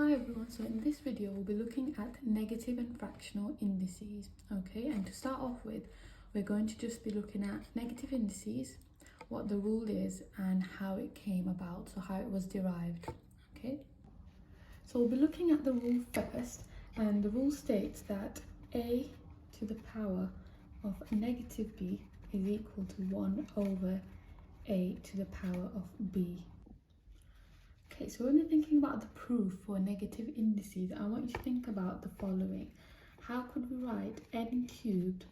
Hi everyone, so in this video we'll be looking at negative and fractional indices, okay? And to start off with, we're going to just be looking at negative indices, what the rule is and how it came about, so how it was derived, okay? So we'll be looking at the rule first, and the rule states that a to the power of negative b is equal to 1 over a to the power of b. Okay, so when we're thinking about the proof for negative indices, I want you to think about the following. How could we write n cubed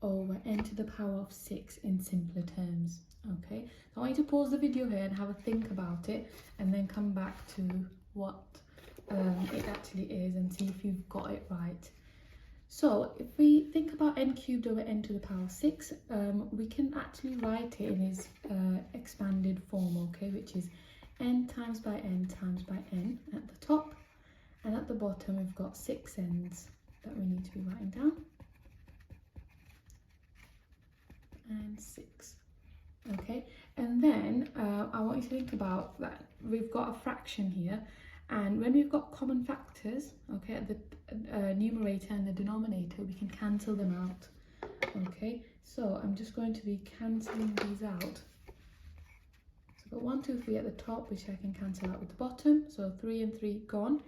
over n to the power of 6 in simpler terms? Okay, so I want you to pause the video here and have a think about it, and then come back to what it actually is and see if you've got it right. So if we think about n cubed over n to the power of 6, we can actually write it in its expanded form, okay, which is n times by n times by n at the top, and at the bottom we've got 6 n's that we need to be writing down, and 6. Okay, and then I want you to think about that we've got a fraction here, and when we've got common factors, okay, at the numerator and the denominator, we can cancel them out. Okay, so I'm just going to be cancelling these out. I've got 1, 2, 3 at the top, which I can cancel out with the bottom, so 3 and 3 gone.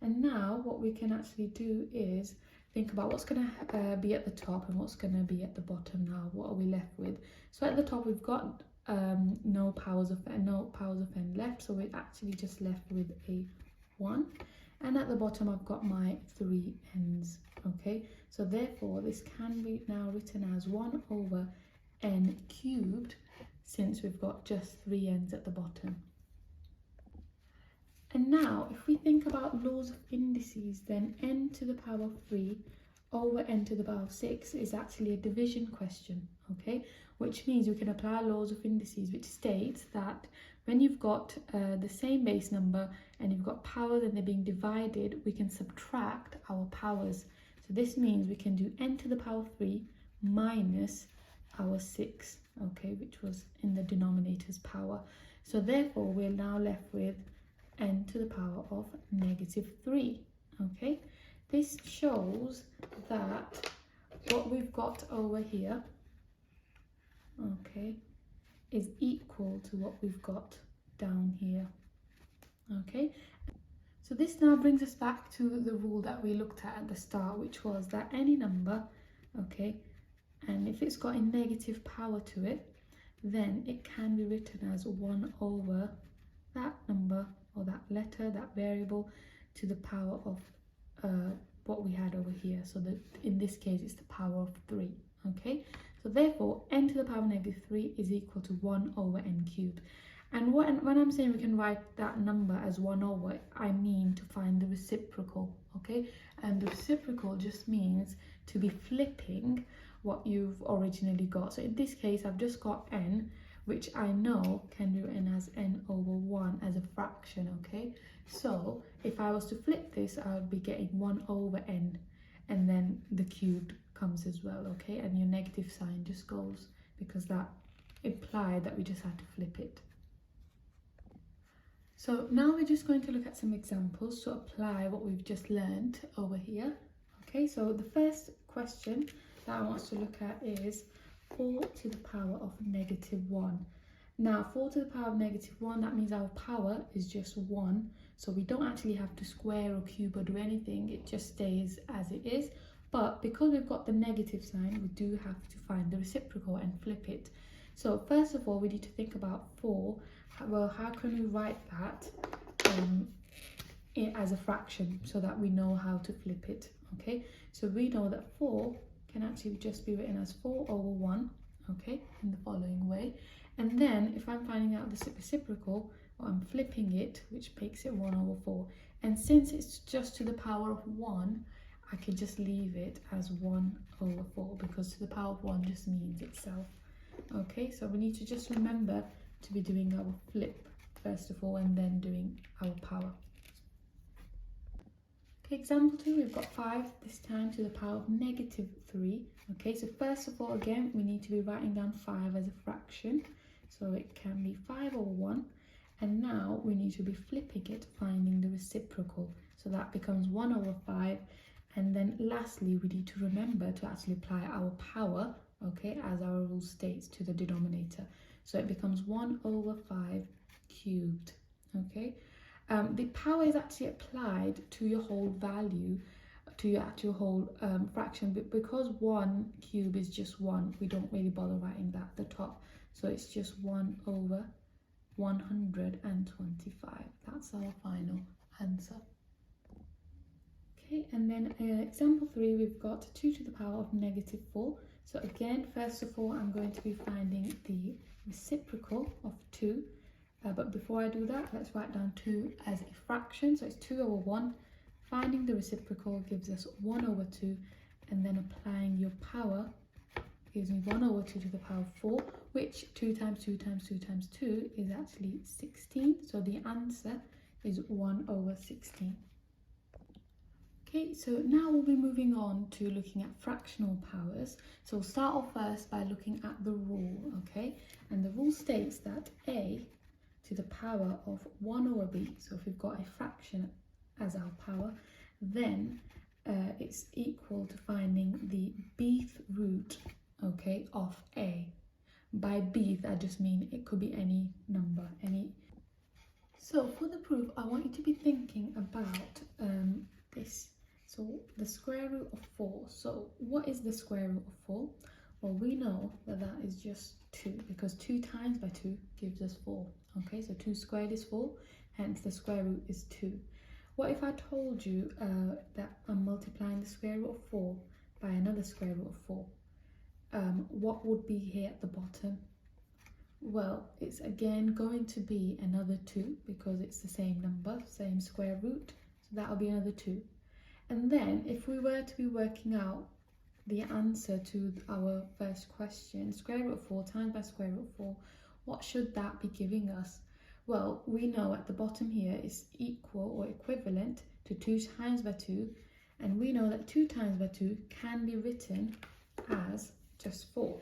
And now what we can actually do is think about what's going to be at the top and what's going to be at the bottom. Now what are we left with? So at the top we've got no powers of n left, so we're actually just left with a 1, and at the bottom I've got my 3 n's. Okay, so therefore this can be now written as 1 over n cubed, since we've got just 3 n's at the bottom. And now if we think about laws of indices, then n to the power of 3 over n to the power of 6 is actually a division question, okay, which means we can apply laws of indices, which states that when you've got the same base number and you've got powers and they're being divided, we can subtract our powers. So this means we can do n to the power of 3 minus our 6, okay, which was in the denominator's power. So therefore we're now left with n to the power of negative 3, okay. This shows that what we've got over here, okay, is equal to what we've got down here, okay. So this now brings us back to the rule that we looked at the start, which was that any number, okay, and if it's got a negative power to it, then it can be written as 1 over that number or that letter, that variable, to the power of what we had over here. So that in this case it's the power of 3, okay. So therefore n to the power of negative 3 is equal to 1 over n cubed. And when I'm saying we can write that number as 1 over, I mean to find the reciprocal, okay. And the reciprocal just means to be flipping what you've originally got. So in this case I've just got n, which I know can be written as n over 1 as a fraction, okay. So if I was to flip this, I would be getting 1 over n, and then the cubed comes as well, okay, and your negative sign just goes, because that implied that we just had to flip it. So now we're just going to look at some examples to apply what we've just learned over here. Okay, so the first question that I want us to look at is 4 to the power of negative 1. Now 4 to the power of negative 1, that means our power is just 1, so we don't actually have to square or cube or do anything, it just stays as it is. But because we've got the negative sign, we do have to find the reciprocal and flip it. So first of all, we need to think about 4. Well, how can we write that as a fraction so that we know how to flip it? Okay, so we know that 4 can actually just be written as 4 over 1, okay, in the following way. And then if I'm finding out the reciprocal, I'm flipping it, which makes it 1 over 4. And since it's just to the power of 1, I can just leave it as 1 over 4, because to the power of 1 just means itself. Okay, so we need to just remember to be doing our flip first of all, and then doing our power. Okay, example 2, we've got 5, this time to the power of negative 3. Okay, so first of all, again, we need to be writing down 5 as a fraction. So it can be 5 over 1. And now we need to be flipping it, finding the reciprocal. So that becomes 1 over 5. And then lastly, we need to remember to actually apply our power, okay, as our rule states, to the denominator. So it becomes 1 over 5 cubed, okay. The power is actually applied to your whole value, to your actual whole fraction, but because 1 cube is just 1, we don't really bother writing that at the top. So it's just 1 over 125. That's our final answer. Okay, and then example 3, we've got 2 to the power of negative 4. So again, first of all, I'm going to be finding the reciprocal of 2. But before I do that, let's write down 2 as a fraction. So it's 2 over 1. Finding the reciprocal gives us 1 over 2. And then applying your power gives me 1 over 2 to the power of 4, which 2 times 2 times 2 times 2 is actually 16. So the answer is 1 over 16. Okay, so now we'll be moving on to looking at fractional powers. So we'll start off first by looking at the rule, okay? And the rule states that a to the power of 1 over b, so if we've got a fraction as our power, then it's equal to finding the bth root, okay, of a. By bth, I just mean it could be any number, any. So for the proof, I want you to be thinking about this. So the square root of 4. So what is the square root of 4? Well, we know that that is just 2, because 2 times by 2 gives us 4. Okay, so 2 squared is 4, hence the square root is 2. What if I told you that I'm multiplying the square root of 4 by another square root of 4? What would be here at the bottom? Well, it's again going to be another 2, because it's the same number, same square root, so that'll be another 2. And then if we were to be working out the answer to our first question, square root of 4 times by square root of 4, what should that be giving us? Well, we know at the bottom here is equal or equivalent to 2 times by 2, and we know that 2 times by 2 can be written as just 4.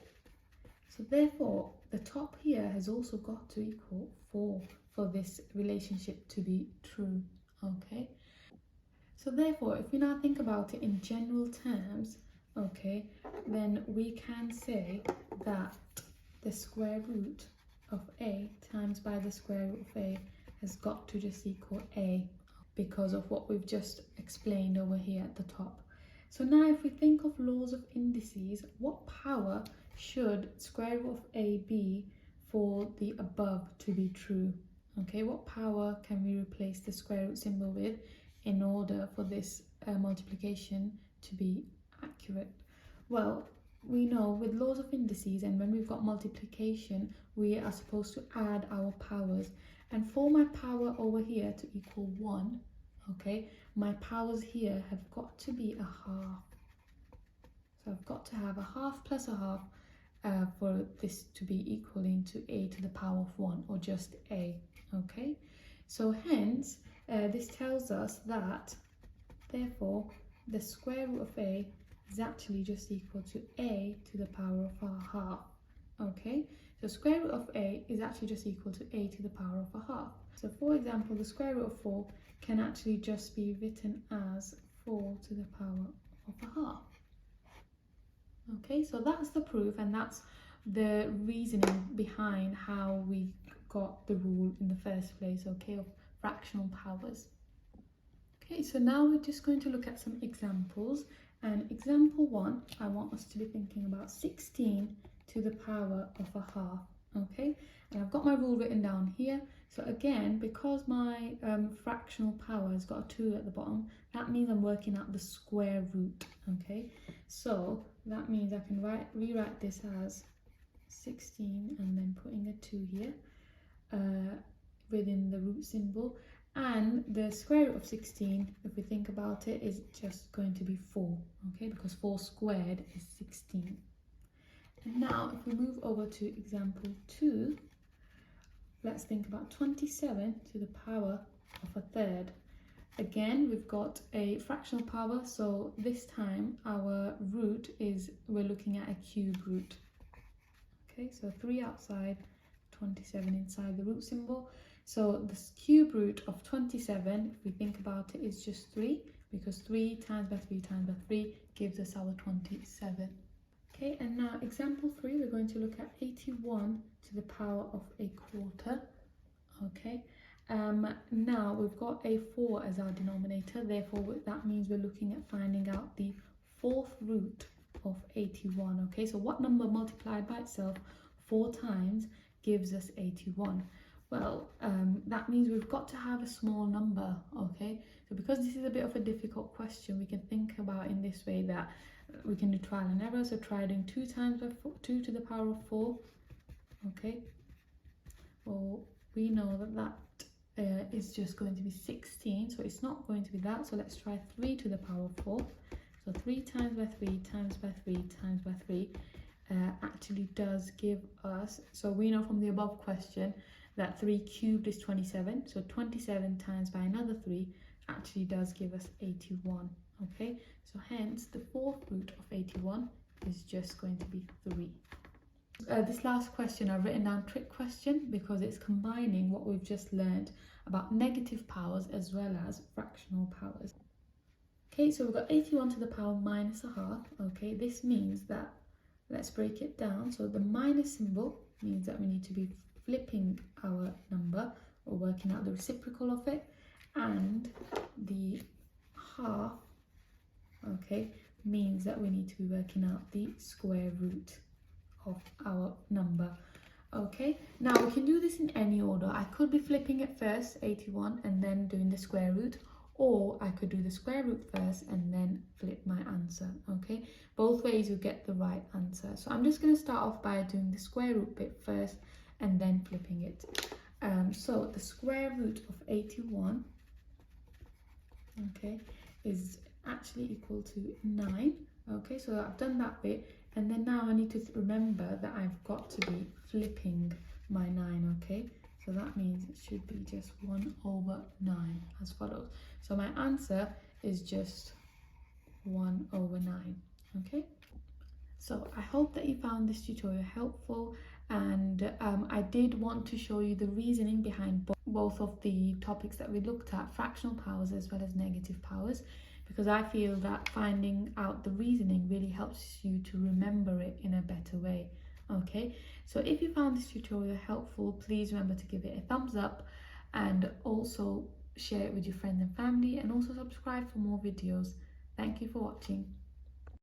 So therefore, the top here has also got to equal 4 for this relationship to be true, okay? So therefore, if we now think about it in general terms, okay, then we can say that the square root of a times by the square root of a has got to just equal a, because of what we've just explained over here at the top. So now if we think of laws of indices, what power should square root of a be for the above to be true? Okay, what power can we replace the square root symbol with in order for this multiplication to be accurate? Well, we know with laws of indices, and when we've got multiplication, we are supposed to add our powers. And for my power over here to equal 1, okay, my powers here have got to be a half. So I've got to have a half plus a half for this to be equaling to a to the power of 1, or just a, okay? So hence, this tells us that, therefore, the square root of a is actually just equal to a to the power of a half, okay? So square root of a is actually just equal to a to the power of a half. So for example, the square root of 4 can actually just be written as 4 to the power of a half. Okay, so that's the proof, and that's the reasoning behind how we got the rule in the first place, okay, of fractional powers. Okay, so now we're just going to look at some examples. And example 1, I want us to be thinking about 16 to the power of a half, okay? And I've got my rule written down here. So again, because my fractional power has got a 2 at the bottom, that means I'm working out the square root, okay? So that means I can rewrite this as 16 and then putting a 2 here within the root symbol. And the square root of 16, if we think about it, is just going to be 4, okay? Because 4 squared is 16. And now if we move over to example 2, let's think about 27 to the power of a third. Again, we've got a fractional power, so this time our root is, we're looking at a cube root. Okay, so 3 outside, 27 inside the root symbol. So the cube root of 27, if we think about it, is just 3, because 3 times by 3 times by 3 gives us our 27. Okay, and now example 3, we're going to look at 81 to the power of a quarter. Okay, now we've got a 4 as our denominator, therefore that means we're looking at finding out the fourth root of 81. Okay, so what number multiplied by itself 4 times gives us 81? Well, that means we've got to have a small number. Okay, so because this is a bit of a difficult question, we can think about in this way that we can do trial and error. So try doing 2 times by 2 to the power of 4. Okay, well, we know that that is just going to be 16, so it's not going to be that. So let's try 3 to the power of 4. So 3 times by 3 times by 3 times by 3 actually does give us, so we know from the above question that 3 cubed is 27, so 27 times by another 3 actually does give us 81. Okay, so hence the fourth root of 81 is just going to be 3. This last question I've written down trick question because it's combining what we've just learned about negative powers as well as fractional powers. Okay, so we've got 81 to the power minus a half. Okay, this means that, let's break it down. So the minus symbol means that we need to be flipping our number or working out the reciprocal of it, and the half, okay, means that we need to be working out the square root of our number. Okay, now we can do this in any order. I could be flipping it first, 81, and then doing the square root, or I could do the square root first and then flip my answer. Okay, both ways you get the right answer. So I'm just going to start off by doing the square root bit first and then flipping it. So the square root of 81, okay, is actually equal to 9. Okay, so I've done that bit, and then now I need to remember that I've got to be flipping my 9. Okay, so that means it should be just 1 over 9 as follows. So my answer is just 1 over 9. Okay, so I hope that you found this tutorial helpful, and I did want to show you the reasoning behind both of the topics that we looked at, fractional powers as well as negative powers, because I feel that finding out the reasoning really helps you to remember it in a better way. Okay, so if you found this tutorial helpful, please remember to give it a thumbs up, and also share it with your friends and family, and also subscribe for more videos. Thank you for watching.